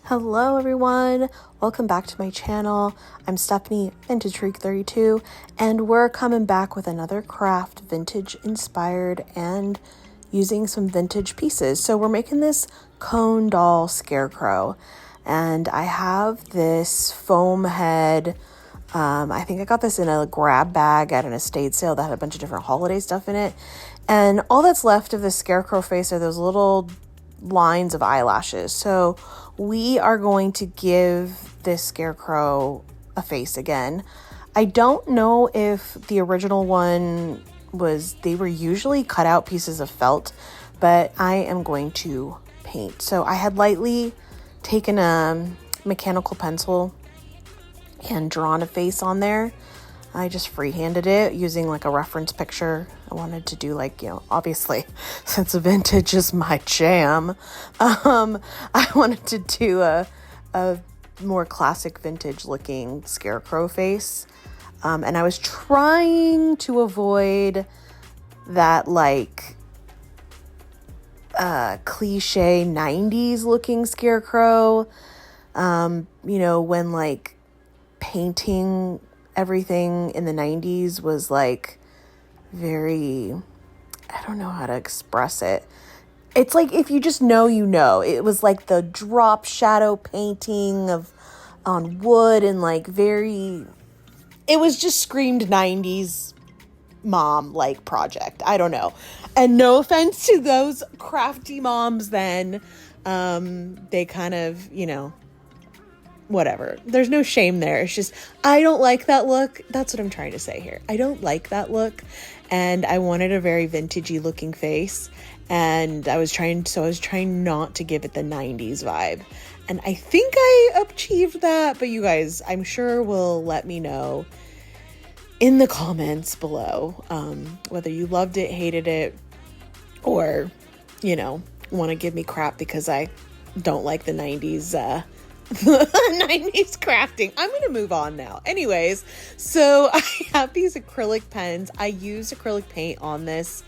Hello everyone, welcome back to my channel. I'm Stephanie, Vintage Freak 32, and we're coming back with another craft, vintage inspired and using some vintage pieces. So we're making this cone doll scarecrow, and I have this foam head. I think I got this in a grab bag at an estate sale that had a bunch of different holiday stuff in it. And all that's left of the scarecrow face are those little lines of eyelashes. So we are going to give this scarecrow a face again. I don't know if the original one they were usually cut out pieces of felt, but I am going to paint. So I had lightly taken a mechanical pencil and drawn a face on there. I just freehanded it using like a reference picture. I wanted to do obviously since vintage is my jam, I wanted to do a more classic vintage looking scarecrow face. And I was trying to avoid that cliche 90s looking scarecrow. When painting everything in the 90s was very, I don't know how to express it. It's like, if you just know, it was like the drop shadow painting on wood and it was just screamed 90s mom project. I don't know. And no offense to those crafty moms then. They kind of, whatever. There's no shame there. It's just, I don't like that look. That's what I'm trying to say here. I don't like that look. And I wanted a very vintagey looking face. And I was trying not to give it the 90s vibe. And I think I achieved that, but you guys, I'm sure will let me know in the comments below, whether you loved it, hated it, or, want to give me crap because I don't like the 90s, 90s crafting. I'm going to move on now. Anyways, so I have these acrylic pens. I used acrylic paint on this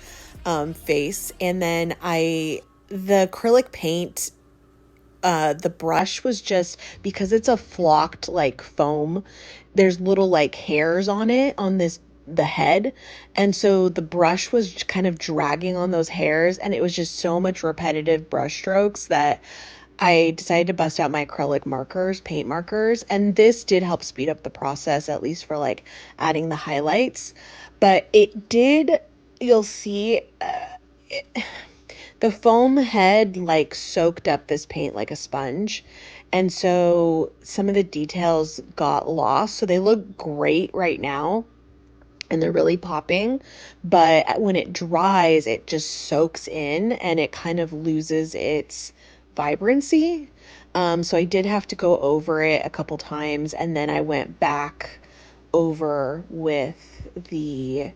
face, and then the acrylic paint, the brush was just, because it's a flocked foam, there's little hairs on it, on the head, and so the brush was kind of dragging on those hairs, and it was just so much repetitive brush strokes that I decided to bust out my acrylic paint markers, and this did help speed up the process, at least for adding the highlights. But you'll see, the foam head soaked up this paint like a sponge, and so some of the details got lost. So they look great right now, and they're really popping, but when it dries, it just soaks in and it kind of loses its vibrancy. So I did have to go over it a couple times, and then I went back over with the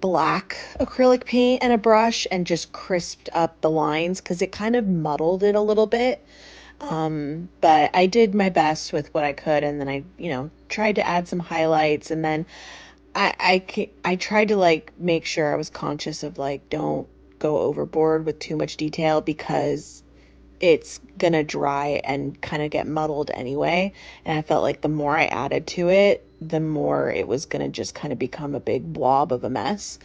black acrylic paint and a brush and just crisped up the lines because it kind of muddled it a little bit. But I did my best with what I could, and then I tried to add some highlights, and then I tried to make sure I was conscious of don't go overboard with too much detail, because it's gonna dry and kind of get muddled anyway. And I felt like the more I added to it, the more it was gonna just kind of become a big blob of a mess.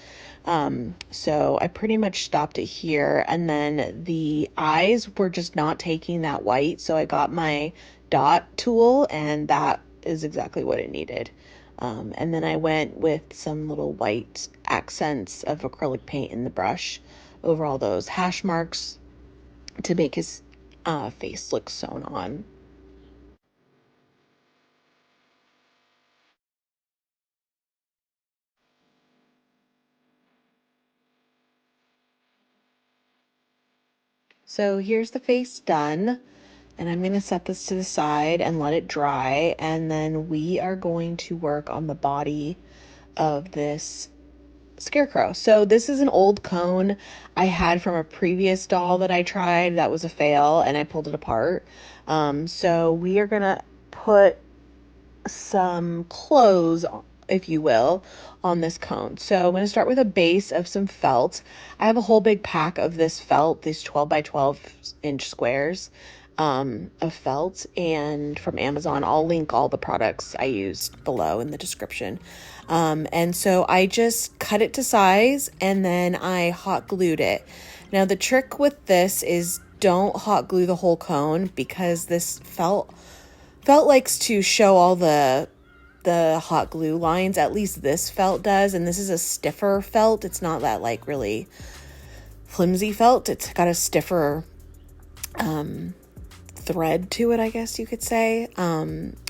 So I pretty much stopped it here. And then the eyes were just not taking that white. So I got my dot tool, and that is exactly what it needed. And then I went with some little white accents of acrylic paint in the brush over all those hash marks to make his face look sewn on. So here's the face done, and I'm going to set this to the side and let it dry, and then we are going to work on the body of this scarecrow. So this is an old cone I had from a previous doll that I tried that was a fail, and I pulled it apart. So we are going to put some clothes, if you will, on this cone. So I'm going to start with a base of some felt. I have a whole big pack of this felt, these 12 by 12 inch squares. of felt, and from Amazon. I'll link all the products I used below in the description. And so I just cut it to size and then I hot glued it. Now the trick with this is don't hot glue the whole cone, because this felt likes to show all the hot glue lines. At least this felt does, and this is a stiffer felt. It's not that like really flimsy felt. It's got a stiffer thread to it, I guess you could say.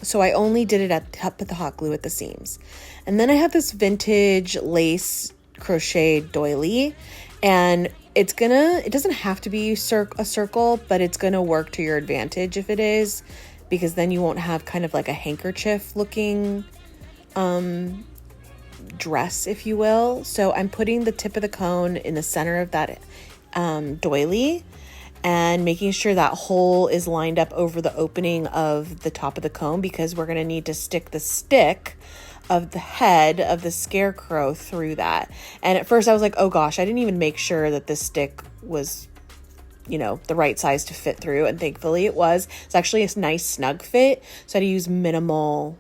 So I only did it put the hot glue at the seams. And then I have this vintage lace crochet doily, and it doesn't have to be a circle, but it's gonna work to your advantage if it is, because then you won't have kind of like a handkerchief looking dress, if you will. So I'm putting the tip of the cone in the center of that doily and making sure that hole is lined up over the opening of the top of the cone, because we're going to need to stick the stick of the head of the Scarecrow through that. And at first I was like, oh gosh, I didn't even make sure that the stick was, the right size to fit through. And thankfully it was. It's actually a nice snug fit. So I had to use minimal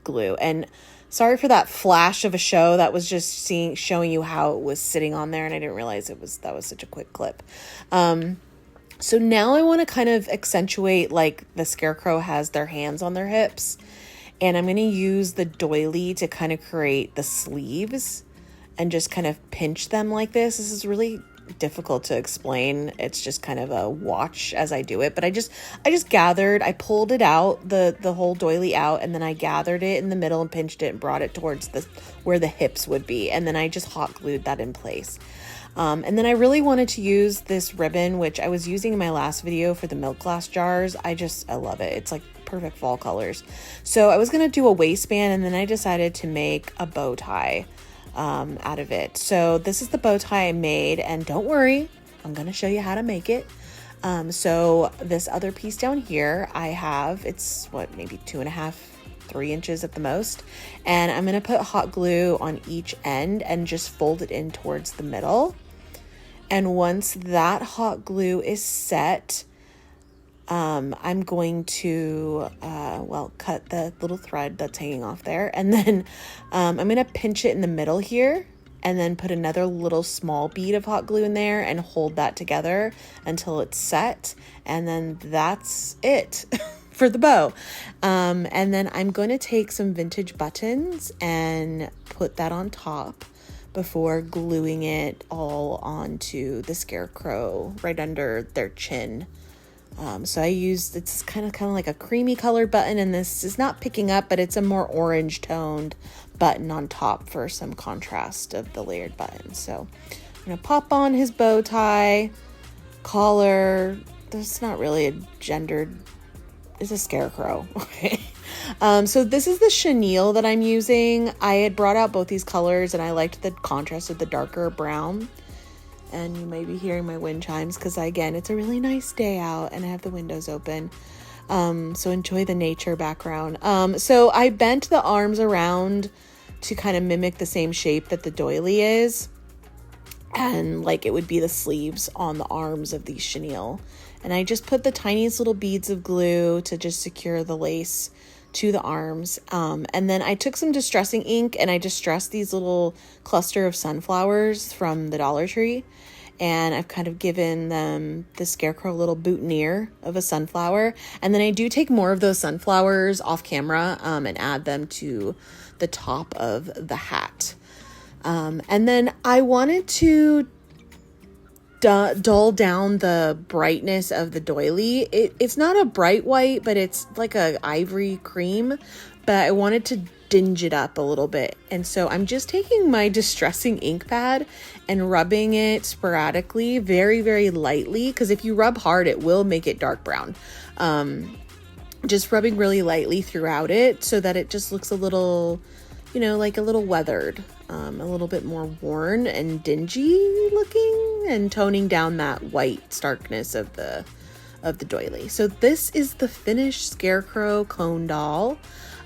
glue. And sorry for that flash of a show. That was just showing you how it was sitting on there, and I didn't realize that was such a quick clip. So now I want to kind of accentuate, like the Scarecrow has their hands on their hips, and I'm going to use the doily to kind of create the sleeves and just kind of pinch them like this. This is really difficult to explain. It's just kind of a watch as I do it, but I just I pulled it out, the whole doily out, and then I gathered it in the middle and pinched it and brought it towards where the hips would be, and then I just hot glued that in place. And then I really wanted to use this ribbon, which I was using in my last video for the milk glass jars. I love it. It's like perfect fall colors. So I was gonna do a waistband, and then I decided to make a bow tie out of it. So this is the bow tie I made, and don't worry, I'm going to show you how to make it. So this other piece down here it's maybe 2.5, 3 inches at the most. And I'm going to put hot glue on each end and just fold it in towards the middle. And once that hot glue is set, I'm going to, cut the little thread that's hanging off there. And then I'm going to pinch it in the middle here and then put another little small bead of hot glue in there and hold that together until it's set. And then that's it for the bow. And then I'm going to take some vintage buttons and put that on top before gluing it all onto the Scarecrow right under their chin. So I used, it's kind of like a creamy colored button, and this is not picking up, but it's a more orange toned button on top for some contrast of the layered buttons. So I'm going to pop on his bow tie, collar. That's not really a gendered, it's a Scarecrow. Okay. So this is the chenille that I'm using. I had brought out both these colors, and I liked the contrast of the darker brown. And you may be hearing my wind chimes because, again, it's a really nice day out and I have the windows open. So enjoy the nature background. So I bent the arms around to kind of mimic the same shape that the doily is. And like it would be the sleeves on the arms of these chenille. And I just put the tiniest little beads of glue to just secure the lace to the arms. And then I took some distressing ink and I distressed these little cluster of sunflowers from the Dollar Tree. And I've kind of given them the Scarecrow little boutonniere of a sunflower. And then I do take more of those sunflowers off camera and add them to the top of the hat. And then I wanted to dull down the brightness of the doily. It's not a bright white, but it's like a ivory cream, but I wanted to dinge it up a little bit. And so I'm just taking my distressing ink pad and rubbing it sporadically, very, very lightly, because if you rub hard, it will make it dark brown. Just rubbing really lightly throughout it so that it just looks a little, like a little weathered, a little bit more worn and dingy looking, and toning down that white starkness of the doily. So this is the finished Scarecrow cone doll.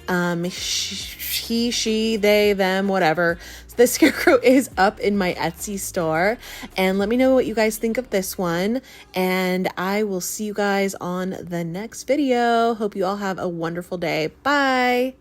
He, she, they, them, whatever. The Scarecrow is up in my Etsy store. And let me know what you guys think of this one. And I will see you guys on the next video. Hope you all have a wonderful day. Bye.